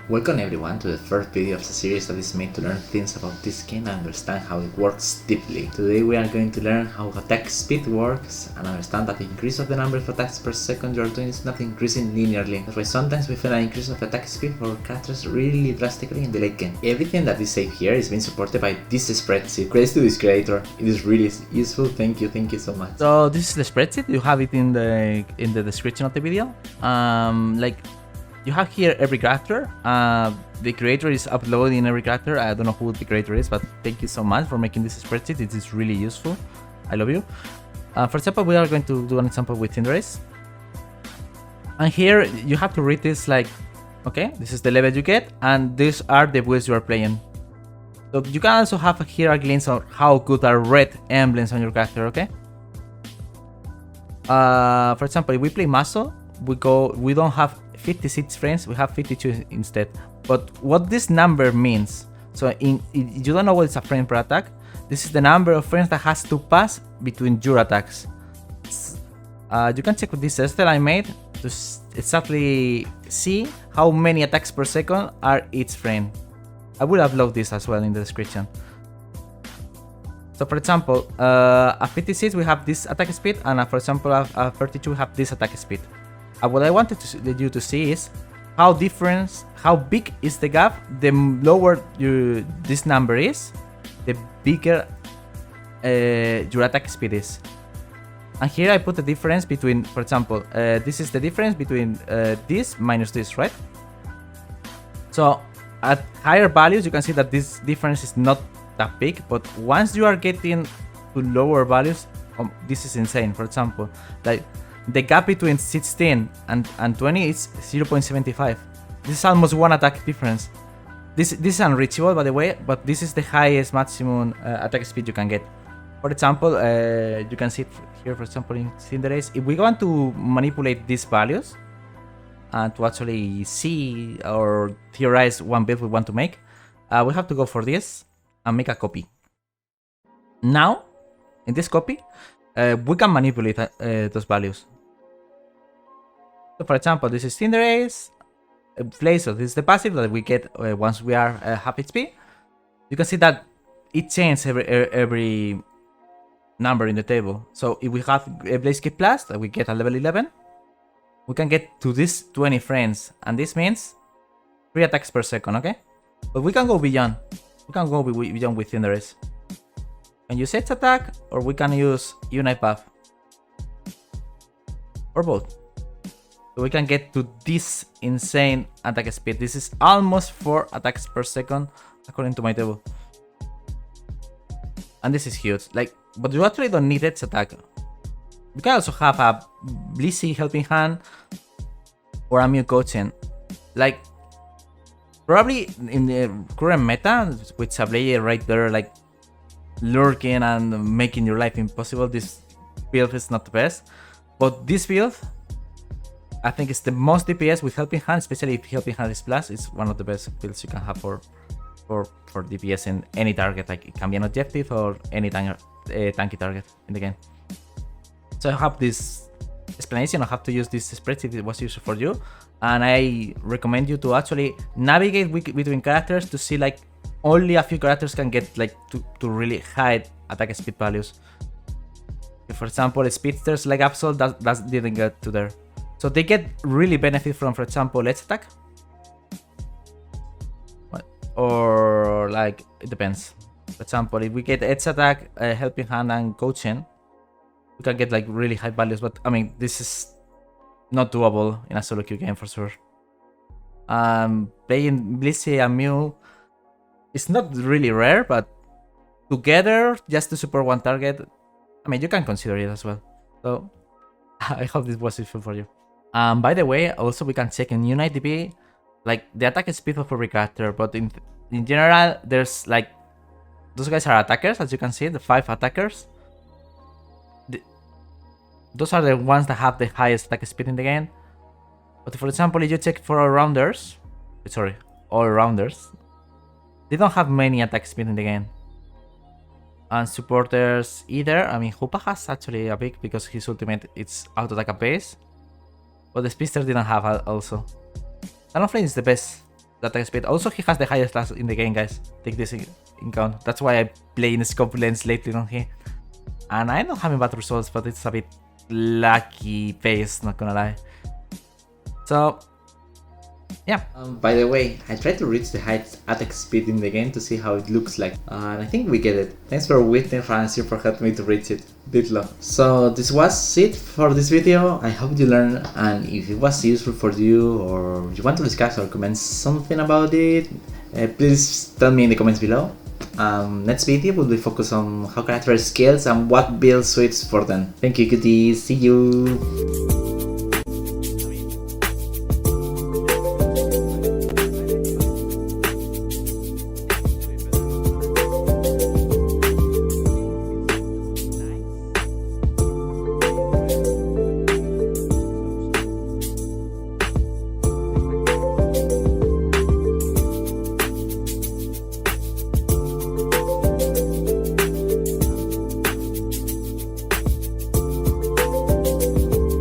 Welcome everyone to the first video of the series that is made to learn things about this game and understand how it works deeply. Today we are going to learn how attack speed works and understand that the increase of the number of attacks per second you are doing is not increasing linearly. That's why sometimes we feel an increase of attack speed for characters really drastically in the late game. Everything that is said here is being supported by this spreadsheet. Credits to this creator. It is really useful. Thank you so much. So this is the spreadsheet. You have it in the description of the video. You have here every character. The creator is uploading every character. I don't know who the creator is, but thank you so much for making this spreadsheet. It is really useful. I love you. For example, we are going to do an example with Cinderace. And here you have to read this like, okay, this is the level you get, and these are the builds you are playing. So you can also have here a glimpse of how good are red emblems on your character, okay? For example, if we play Muscle, we don't have 56 frames, we have 52 instead. But what this number means, so you don't know what is a frame per attack. This is the number of frames that has to pass between your attacks. You can check with this style I made to exactly see how many attacks per second are each frame. I will upload this as well in the description. So for example, at 56 we have this attack speed, and for example at 32 we have this attack speed. What I wanted you to see is how big is the gap. The lower this number is, the bigger your attack speed is. And here I put the difference between, for example, this is the difference between this minus this, right? So at higher values you can see that this difference is not that big, but once you are getting to lower values, this is insane. For example, like the gap between 16 and 20 is 0.75. This is almost one attack difference. This is unreachable, by the way, but this is the highest maximum attack speed you can get. For example, you can see it here, for example, in Cinderace. If we want to manipulate these values and to actually see or theorize one build we want to make, we have to go for this and make a copy. Now, in this copy, we can manipulate those values. So for example, this is Cinderace play, so this is the passive that we get once we are half HP. You can see that it changes every number in the table. So if we have a Blaze Kit Plus that we get at level 11, we can get to this 20 frames, and this means 3 attacks per second, okay? But we can go beyond. We can go beyond with Cinderace. We can use Edge Attack, or we can use Unite Buff, or both. So we can get to this insane attack speed. This is almost 4 attacks per second according to my table. And this is huge. But you actually don't need Edge Attack. You can also have a Blissey Helping Hand or a Mew Coaching. Probably in the current meta, with Sableye right there, lurking and making your life impossible, this build is not the best. But this build, I think it's the most DPS with Helping Hand, especially if Helping Hand is plus. It's one of the best builds you can have for DPS in any target. Like, it can be an objective or any tanky target in the game. So I have this explanation on how to use this spreadsheet. It was useful for you, and I recommend you to actually navigate between characters to see only a few characters can get to really high attack speed values. For example, speedsters like ABSOL that didn't get to there. So they get really benefit from, for example, Edge Attack. Or it depends. For example, if we get Edge Attack, Helping Hand, and Coaching, we can get really high values. But I mean, this is not doable in a solo queue game for sure. Playing Blissey and Mew is not really rare, but together, just to support one target, I mean, you can consider it as well. So I hope this was useful for you. By the way, also we can check in Unite DP, the attack speed of every character, but in general, there's those guys are attackers, as you can see, the 5 attackers. Those are the ones that have the highest attack speed in the game. But for example, if you check for all-rounders, they don't have many attack speed in the game. And supporters either. I mean, Hoopa has actually a big, because his ultimate it's auto attack and base. But the Speedster didn't have also. Talonflame is the best the attack speed. Also, he has the highest class in the game, guys. Take this in count. That's why I play in scope lens lately on here. And I'm not having bad results, but it's a bit lucky pace, not gonna lie. So, yeah. By the way, I tried to reach the highest attack speed in the game to see how it looks like, and I think we get it. Thanks for waiting, Francis, for helping me to reach it. Bit low. So this was it for this video. I hope you learned, and if it was useful for you or you want to discuss or comment something about it, please tell me in the comments below. Next video will be focused on how character skills and what build suits for them. Thank you, cuties. See you.